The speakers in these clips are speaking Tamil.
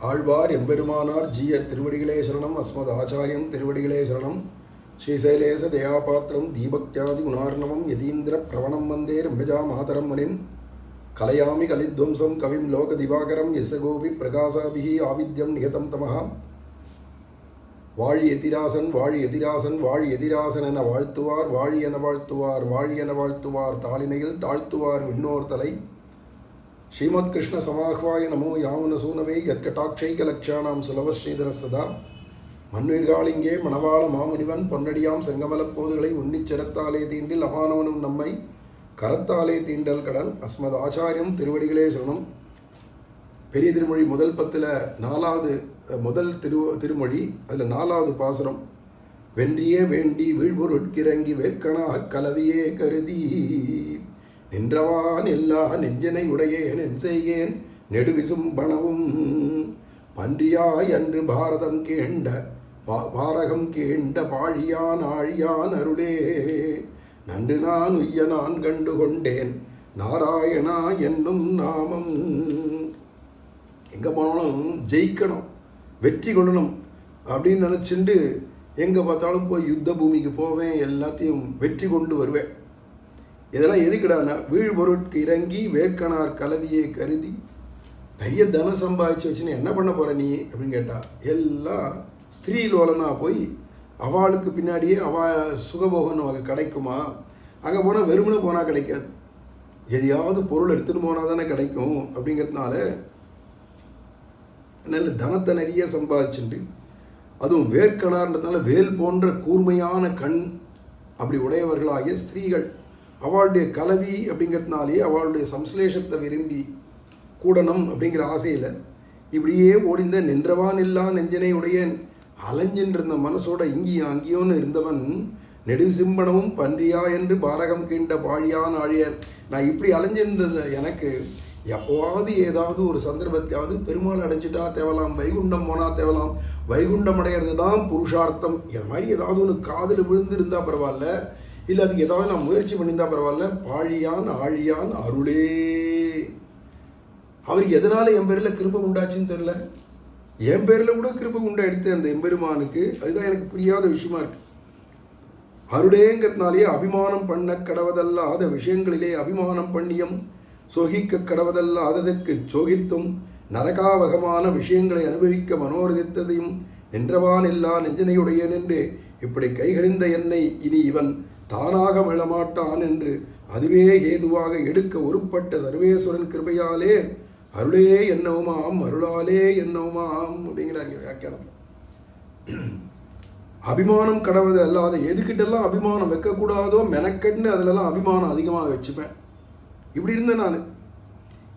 ஆழ்வார் எம்பெருமானார் ஜீயர் திருவடிகளே சரணம். அஸ்மத் ஆச்சாரியம் திருவடிகளே சரணம். ஸ்ரீசைலேச தயாபாத்திரம் தீபக்தியாதி குணார்ணவம் யதீந்திர பிரவணம் வந்தே ரம்யஜா மாதரம் முனிம் கலையாமி கலித்வம்சம் கவிம் லோக திவாகரம் யசகோபி பிரகாசாபிஹி ஆவித்யம் நியதம் தமஹ. வாழி எதிராசன் வாழி எதிராசன் வாழி எதிராசன் என வாழ்த்துவார், வாழி என வாழ்த்துவார், வாழி என வாழ்த்துவார், தாளினையில் தாழ்த்துவார் விண்ணோர் தலை. ஸ்ரீமத் கிருஷ்ண சமாஹ்வாய நமோ யாமுன சூனவே யற்கட்டாட்சைக லக்ஷானாம் சுலபஸ்ரீதர சதா. மண்ணுயிர்காளிங்கே மணவாள மாமுனிவன் பொன்னடியாம் செங்கமலப் போதுகளை உன்னிச்சிரத்தாலே தீண்டில் அமானவனும் நம்மை கரத்தாலே தீண்டல் கடன். அஸ்மத் ஆச்சாரியம் திருவடிகளே சரணம். பெரிய திருமொழி முதல் 10 முதல் திருமொழி அதில் 4வது பாசுரம். வென்றியே வேண்டி வீழ்பொருட்கிறங்கி வேட்கணாக் கலவியே கருதி நின்றவான் எல்லா நெஞ்சனை உடையேன் என் செய்கேன் நெடுவிசும் பணவும் பன்றியாய் அன்று பாரதம் கேண்ட பாரகம் கேண்ட பாழியான் ஆழியான் அருளே நன்று நான் உய்ய நான் கண்டு கொண்டேன் நாராயணா என்னும் நாமம். எங்கே போனாலும் ஜெயிக்கணும், வெற்றி கொள்ளணும் அப்படின்னு நினச்சிண்டு எங்கே பார்த்தாலும் போய் யுத்த பூமிக்கு போவேன், எல்லாத்தையும் வெற்றி கொண்டு வருவேன். இதெல்லாம் எதுக்கிடானா வீழ்பொருட்கு இறங்கி வேர்க்கனார் கலவியை கருதி. நிறைய தனம் சம்பாதிச்சு வச்சுன்னு என்ன பண்ண போகிற நீ அப்படின்னு கேட்டால், எல்லாம் ஸ்திரீ லோலனா போய் அவளுக்கு பின்னாடியே சுகபோகம் நமக்கு கிடைக்குமா? அங்கே போனால் வெறுமனை போனால் கிடைக்காது, எதையாவது பொருள் எடுத்துன்னு போனால் தானே கிடைக்கும். அப்படிங்கிறதுனால நல்ல தனத்தை நிறைய சம்பாதிச்சுட்டு, அதுவும் வேர்க்கனார்ன்றதுனால வேல் போன்ற கூர்மையான கண் அப்படி உடையவர்களாகிய ஸ்திரீகள் அவளுடைய கலவி அப்படிங்கிறதுனாலே அவளுடைய சம்ஸ்லேஷத்தை விரும்பி கூடணும் அப்படிங்கிற ஆசையில் இப்படியே ஓடிந்த நின்றவான் இல்லா நெஞ்சனை உடையன் அலைஞ்சின்ற இருந்த மனசோட இங்கேயும் அங்கேயோன்னு இருந்தவன் நெடுசிம்பனமும் பன்றியா என்று பாரகம் கீண்ட பாழியான் ஆழியன். நான் இப்படி அலைஞ்சிருந்த எனக்கு எப்போவாவது ஏதாவது ஒரு சந்தர்ப்பத்தையாவது பெருமாள் அடைஞ்சிட்டா தேவலாம், வைகுண்டம் போனால் தேவலாம், வைகுண்டம் அடையிறது தான் புருஷார்த்தம். இது மாதிரி ஏதாவது ஒன்று காதில் விழுந்து இருந்தால் பரவாயில்ல, இல்லை அதுக்கு ஏதாவது நான் முயற்சி பண்ணியிருந்தா பரவாயில்ல. பாழியான் ஆழியான் அருளே. அவருக்கு எதனால் என் பேரில் கிருபை உண்டாச்சுன்னு தெரில. என் பேரில் கூட கிருபை உண்டாயிடுத்து அந்த எம்பெருமானுக்கு. அதுதான் எனக்கு புரியாத விஷயமா இருக்கு. அருளேங்கிறதுனாலேயே அபிமானம் பண்ண கடவதல்லாத விஷயங்களிலே அபிமானம் பண்ணியும் சோகிக்க கடவதல்லாததற்கு சோகித்தும் நரகாவகமான விஷயங்களை அனுபவிக்க மனோரதித்ததையும் நின்றவான் இல்லா நெஞ்சனையுடையன் என்று இப்படி கைகழிந்த என்னை இனி இவன் தானாக மெழமாட்டான் என்று அதுவே ஏதுவாக எடுக்க உருப்பட்ட சர்வேஸ்வரன் கிருபையாலே அருளே என்னவுமாம் அருளாலே என்னவுமாம் அப்படிங்கிறாங்க வியாக்கியானத்தில். அபிமானம் கடவுது அல்லாத எதுக்கிட்டெல்லாம் அபிமானம் வைக்கக்கூடாதோ மெனக்கட்டுன்னு அதிலெல்லாம் அபிமானம் அதிகமாக வச்சுப்பேன். இப்படி இருந்தேன் நான்.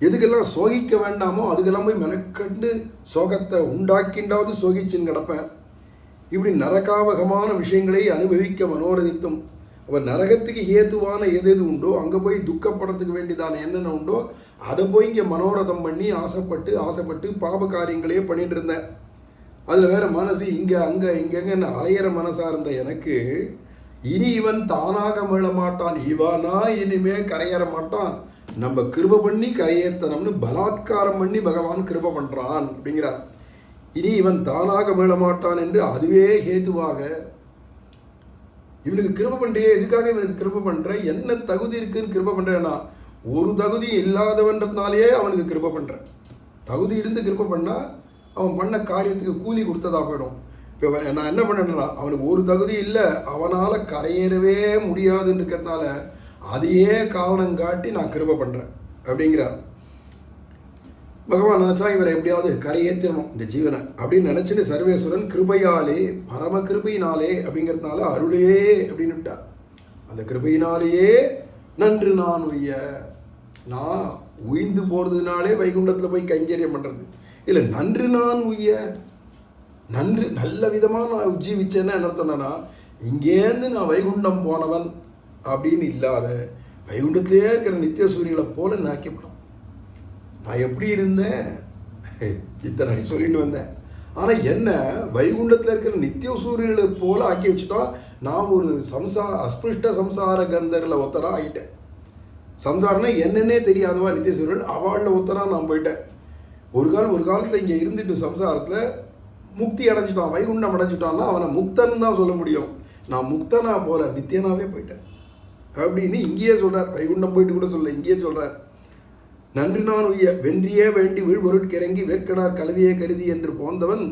எதுக்கெல்லாம் சோகிக்க வேண்டாமோ அதுக்கெல்லாம் போய் மெனக்கண்டு சோகத்தை உண்டாக்கிண்டாவது சோகிச்சுன்னு கிடப்பேன். இப்படி நரகாவகமான விஷயங்களை அனுபவிக்க மனோரதித்தும் அவன் நரகத்துக்கு ஏதுவான எது உண்டோ அங்கே போய் துக்கப்படுறதுக்கு வேண்டியதான என்னென்ன உண்டோ அதை போய் இங்கே மனோரதம் பண்ணி ஆசைப்பட்டு பாப காரியங்களே பண்ணிட்டு இருந்தேன். அதில் வேற மனசு இங்கே அங்கே இங்கெங்கன்னு அலையிற மனசாக இருந்த எனக்கு இனி இவன் தானாக மீள மாட்டான், இவனா இனிமே கரையேற மாட்டான், நம்ம கிருபை பண்ணி கரையேற்றணும்னு பலாத்காரம் பண்ணி பகவான் கிருபை பண்ணுறான் அப்படிங்கிறார். இனி இவன் தானாக மீள மாட்டான் என்று அதுவே ஹேதுவாக இவனுக்கு கிருபை பண்ணுறியே, எதுக்காக இவனுக்கு கிருபை பண்ணுற, என்ன தகுதி இருக்குன்னு கிருபை பண்ணுறேன்னா ஒரு தகுதி இல்லாதவன்றதுனாலேயே அவனுக்கு கிருபை பண்ணுறேன். தகுதி இருந்து கிருபை பண்ணால் அவன் பண்ண காரியத்துக்கு கூலி கொடுத்ததா போயிடும். இப்போ நான் என்ன பண்ணேன்னா அவனுக்கு ஒரு தகுதி இல்லை, அவனால் கரையேறவே முடியாதுன்னு இருக்கிறதுனால அதையே காரணம் காட்டி நான் கிருபை பண்ணுறேன் அப்படிங்கிறார். பகவான் நினச்சா இவரை எப்படியாவது கரையேற்றணும் இந்த ஜீவனை அப்படின்னு நினச்சிட்டு சர்வேஸ்வரன் கிருபையாலே பரம கிருபையினாலே அப்படிங்கிறதுனால அருளே அப்படின்னு விட்டார். அந்த கிருபையினாலேயே நன்று நான் உய்ய, நான் உயிர்ந்து போகிறதுனாலே வைகுண்டத்தில் போய் கைங்கரியம் பண்ணுறது இல்லை, நன்று நான் உய்ய, நன்று நல்ல விதமாக நான் உஜ்ஜீவிச்சேன்னா என்ன அர்த்தம்னா இங்கேருந்து நான் வைகுண்டம் போனவன் அப்படின்னு இல்லாத வைகுண்டத்திலே இருக்கிற நித்திய சூரியகளை போல நாக்கப்படும். நான் எப்படி இருந்தேன் இத்தனை சொல்லிட்டு வந்தேன். ஆனால் என்ன வைகுண்டத்தில் இருக்கிற நித்திய சூரியர்களை போல ஆக்கி வச்சுட்டா நான் ஒரு அஸ்பிருஷ்ட சம்சார கந்தரில் ஒத்தராக ஆகிட்டேன். சம்சாரம்னா என்னன்னே தெரியாதவா நித்திய சூரியல் அவளில் ஒத்தராக நான் போயிட்டேன். ஒரு காலத்தில் இங்கே இருந்துட்டு சம்சாரத்தில் முக்தி அடைஞ்சிட்டான், வைகுண்டம் அடைஞ்சிட்டான்னா அவனை முக்தன் தான் சொல்ல முடியும். நான் முக்தனா போல நித்தியனாவே போயிட்டேன் அப்படின்னு இங்கேயே சொல்கிறார். வைகுண்டம் போயிட்டு கூட சொல்ல, இங்கேயே சொல்கிறார். நன்றி நான் உய்ய வென்றியே வேண்டி வீழ்பொருட்கிறங்கி வேர்க்கடார் கலவியே கருதி என்று போந்தவன்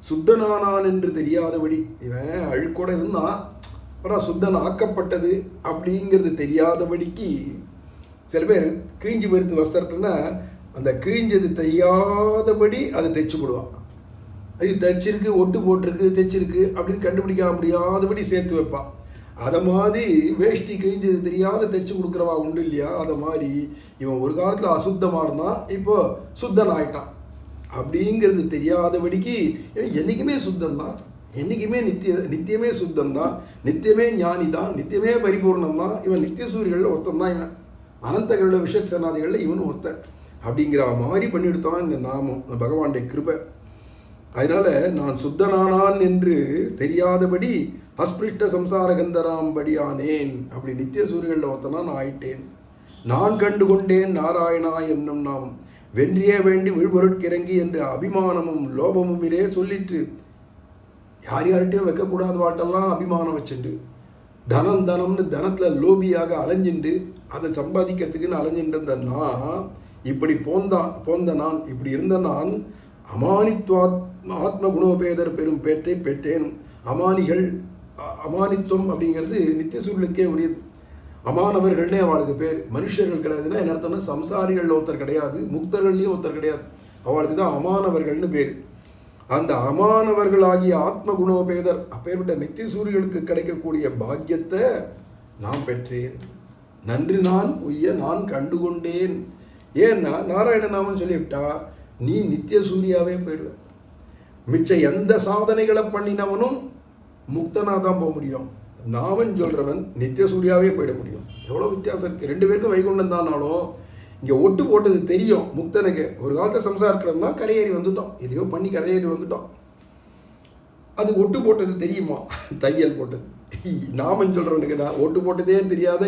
சுத்தனானான் என்று தெரியாதபடி, இவன் அழுக்கோட இருந்தான், அப்புறம் சுத்தன் ஆக்கப்பட்டது அப்படிங்கிறது தெரியாதபடிக்கு சில பேர் கிழிஞ்சு போயிடுத்து வஸ்திரத்துலன்னா அந்த கிழிஞ்சது தெரியாதபடி அதை தைச்சு போடுவான். இது தைச்சிருக்கு, ஒட்டு போட்டிருக்கு, தைச்சிருக்கு அப்படின்னு கண்டுபிடிக்க முடியாதபடி சேர்த்து வைப்பான். அதை மாதிரி வேஷ்டி கிழிஞ்சது தெரியாத தைச்சு கொடுக்குறவா உண்டு இல்லையா? அதை மாதிரி இவன் ஒரு காலத்தில் அசுத்தமாக இருந்தான், இப்போ சுத்தன் ஆயிட்டான் அப்படிங்கிறது தெரியாதபடிக்கு இவன் என்றைக்குமே சுத்தம் தான், என்றைக்குமே நித்தியமே சுத்தம் தான், நித்தியமே ஞானி தான், நித்தியமே பரிபூர்ணம் தான். இவன் நித்திய சூரியர்களில் ஒருத்தன் தான். இவன் அனந்தகளோட விஷக்சனாதிகளில் இவனும் ஒருத்தன் அப்படிங்கிற மாதிரி பண்ணிவிடுத்தான் இந்த நாமம், பகவானுடைய கிருபை. அதனால் நான் சுத்தனானான் என்று தெரியாதபடி அஸ்பிருஷ்ட சம்சார கந்தராம்படியானேன், அப்படி நித்திய சூரியர்களில் ஒருத்தனா நான் ஆயிட்டேன். நான் கண்டு கொண்டேன் நாராயணா என்னும் நாம் வென்றியே வேண்டி விழுபொருட்கிறங்கி என்று அபிமானமும் லோபமும் இதே சொல்லிட்டு யார்கிட்டையும் வைக்கக்கூடாத வாட்டெல்லாம் அபிமானம் வச்சுண்டு தனம்னு தனத்தில் லோபியாக அலைஞ்சிண்டு அதை சம்பாதிக்கிறதுக்குன்னு அலைஞ்சின்ற நான் இப்படி போந்த நான் இப்படி இருந்த நான் ஆத்ம குணோபேதர் பெரும் பேற்றை பெற்றேன். அமானித்துவம் அப்படிங்கிறது நித்தியசூரியலுக்கே உரியது. அமானவர்கள்னே அவளுக்கு பேர். மனுஷர்கள் கிடையாதுன்னா என்ன அர்த்தம்னா சம்சாரிகளில் ஒருத்தர் கிடையாது, முக்தர்கள்லேயும் ஒருத்தர் கிடையாது, அவளுக்கு தான் அமானவர்கள்னு பேர். அந்த அமானவர்களாகிய ஆத்ம குணோபேதர் அப்பேற்பட்ட நித்திய சூரியர்களுக்கு கிடைக்கக்கூடிய பாக்கியத்தை நான் பெற்றேன். நன்றி நான் உய்ய நான் கண்டுகொண்டேன். ஏன்னா நாராயண நாமம் சொல்லிவிட்டா நீ நித்திய சூரியாவே போயிடுவேன். மிச்சம் எந்த சாதனைகளை பண்ணினவனும் முக்தனாக தான் போக முடியும். நாமன் சொல்கிறவன் நித்திய சூரியாவே போயிட முடியும். எவ்வளோ வித்தியாசம் இருக்குது. ரெண்டு பேருக்கும் வைகுண்டம் தானாலும் இங்கே ஒட்டு போட்டது தெரியும் முக்தனுக்கு. ஒரு காலத்தை சம்சாரிக்கிறதுனா கரையேறி வந்துட்டோம், எதையோ பண்ணி கரையேறி வந்துட்டோம். அது ஒட்டு போட்டது தெரியுமா? தையல் போட்டது. நாமன் சொல்கிறவனுக்கு தான் ஒட்டு போட்டதே தெரியாத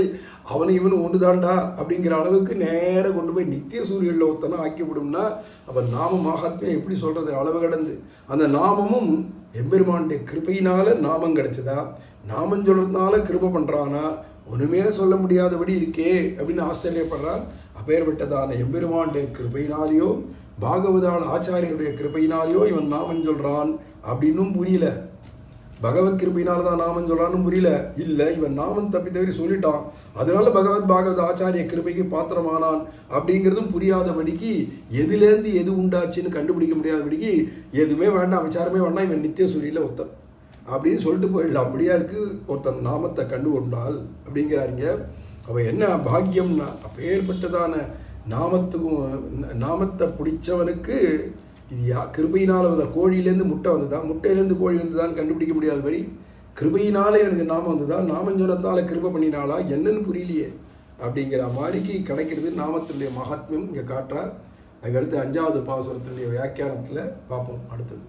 அவனை இவனு ஒன்று தாண்டா அப்படிங்கிற அளவுக்கு நேராக கொண்டு போய் நித்திய சூரியனில் ஒருத்தனை ஆக்கி விடும்னா அவன் நாம மகாத்மியம் எப்படி சொல்கிறது? அளவு கடந்து. அந்த நாமமும் எம்பெருமானுடைய கிருபையினால் நாமம் கிடைச்சதா, நாமம் சொல்கிறதுனால கிருபை பண்ணுறானா, ஒன்றுமே சொல்ல முடியாதபடி இருக்கே அப்படின்னு ஆச்சரியப்படுறான். அப்பேற்பட்டதான எம்பெருமானுடைய கிருபையினாலேயோ பாகவதான ஆச்சாரியருடைய கிருபையினாலேயோ இவன் நாமம் சொல்கிறான் அப்படின்னும் புரியல. பகவத் கிருபையினால தான் நாமம் சொல்கிறான்னு புரியல. இல்லை, இவன் நாமம் தப்பி தவறி சொல்லிட்டான், அதனால பாகவத ஆச்சாரிய கிருபைக்கு பாத்திரமானான் அப்படிங்கிறதும் புரியாதபடிக்கு எதுலேருந்து எது உண்டாச்சுன்னு கண்டுபிடிக்க முடியாதபடிக்கு எதுவுமே வேண்டாம், விசாரமே வேண்டாம், இவன் நித்திய சூரியனில் ஒருத்தன் அப்படின்னு சொல்லிட்டு போயிடலாம். அப்படியா இருக்கு ஒருத்தன் நாமத்தை கண்டு கொண்டால் அப்படிங்கிறாருங்க. அவன் என்ன பாக்கியம்னா அப்பேற்பட்டதான நாமத்தை பிடிச்சவனுக்கு இது கிருபையினால் வந்த கோழியிலேருந்து முட்டை வந்ததா, முட்டையிலேருந்து கோழி வந்ததான்னு கண்டுபிடிக்க முடியாத வரி கிருபையினாலே எனக்கு நாமம் வந்ததா, நாமம் சொன்னதால கிருபை பண்ணினாலா என்னன்னு புரியலையே அப்படிங்கிற மாதிரிக்கு கிடைக்கிறது நாமத்தினுடைய மகாத்மியம் இங்கே காட்டுறார். அதுக்கடுத்து 5வது பாசுரத்தினுடைய வியாக்கியானத்தில் பார்ப்போம். அடுத்தது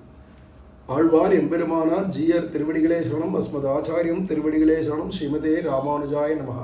ஆழ்வார் எம்பெருமானார் ஜீயர் திருவடிகளே சரணம். அஸ்மத் ஆச்சாரியம் திருவடிகளே சரணம். ஸ்ரீமதே ராமானுஜாய நமஹ.